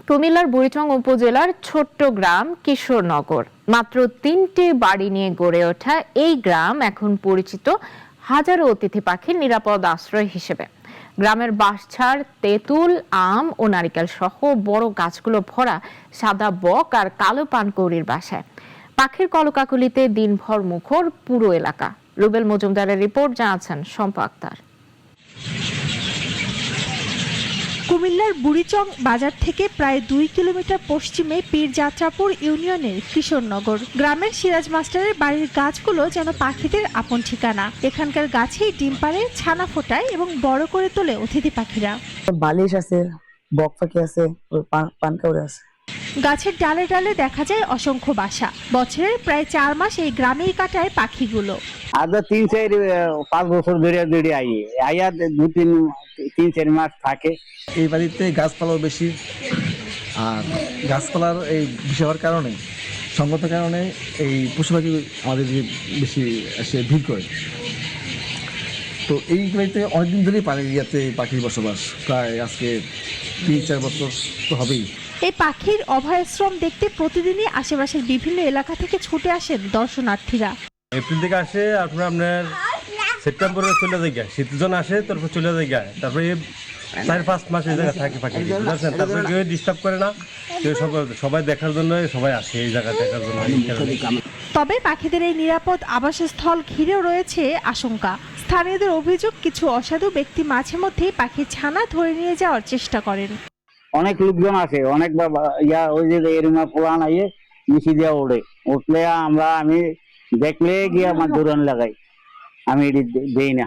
কুমিল্লার বুড়িচং উপজেলার ছোট্ট গ্রাম কিশোরনগর। মাত্র ৩টি বাড়ি নিয়ে গড়ে ওঠা এই গ্রাম এখন পরিচিত হাজারো অতিথি পাখির নিরাপদ আশ্রয় হিসেবে। গ্রামের বাঁশঝাড়, তেঁতুল, আম ও নারিকেল সহ বড় গাছগুলো ভরা সাদা বক আর কালো পানকৌড়ির বাসায়। পাখির কলকাকলিতে দিনভর মুখর পুরো এলাকা। রুবেল মজুমদারের রিপোর্ট, জানাচ্ছেন শম্পা আক্তার। কুমিল্লার বুড়িচং বাজার থেকে প্রায় 2 কিলোমিটার পশ্চিমে পীরযাত্রাপুর ইউনিয়নের কিশোরনগর গ্রামের সিরাজ মাস্টারের বাড়ির গাছগুলো যেন পাখিদের আপন ঠিকানা। এখানকার গাছেই ডিম পাড়ে, ছানা ফোটায় এবং বড় করে তোলে অতিথি পাখিরা। বালিশ আছে, বক পাখি আছে, পানকাউড়ি আছে। গাছের ডালে ডালে দেখা যায় অসংখ্য বাসা। বছরের প্রায় 4 মাস এই গ্রামেই কাটায় পাখিগুলো। আজ 3-4-5 বছর ধরে আইয়া 2-3 মাস থাকে। এই বাড়িতে গাছপালাও বেশি, আর গাছপালার এই বেশি হওয়ার কারণে, সঙ্গত কারণে এই পশু পাখি আমাদের বেশি এসে ভিড় করে। তো এই বাড়িতে অনেকদিন ধরেই পাখির বসবাস, প্রায় আজকে 3-4 বছর তো হবেই। এই পাখির অভয়াশ্রম দেখতে প্রতিদিনই আশেপাশের বিভিন্ন এলাকা থেকে ছুটে আসেন দর্শনার্থীরা। এপ্রিল থেকে আসে, আপনার সেপ্টেম্বরে চলে যায়, শীতজন আসে, তারপর চলে যায়, তারপরে 4-5 মাস এই জায়গায় থাকে পাখি, বুঝছেন? তারপরে কেউ ডিস্টার্ব করে না, কেউ সবাই দেখার জন্য সবাই আসে এই জায়গা দেখার জন্য। তবে পাখিদের এই নিরাপদ আবাসস্থল ঘিরেও রয়েছে আশঙ্কা। স্থানীয়দের অভিযোগ, কিছু অসাধু ব্যক্তি মাঝে মধ্যেই পাখির ছানা ধরে নিয়ে যাওয়ার চেষ্টা করেন। অনেক লোকজন আসে, অনেক ওই যে এরমা পোলান আইয়ে মিশি দিয়ে উঠলে আমি দেখলে গিয়ে আমার দৌড়ান লাগাই, আমি এটি দেই না।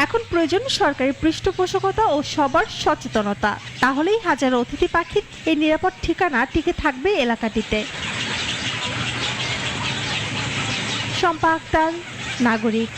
এখন প্রয়োজন সরকারি পৃষ্ঠপোষকতা ও সবার সচেতনতা, তাহলেই হাজারো অতিথি পাখির এই নিরাপদ ঠিকানা টিকে থাকবে এলাকাটিতে। শম্পা আক্তার, নাগরিক।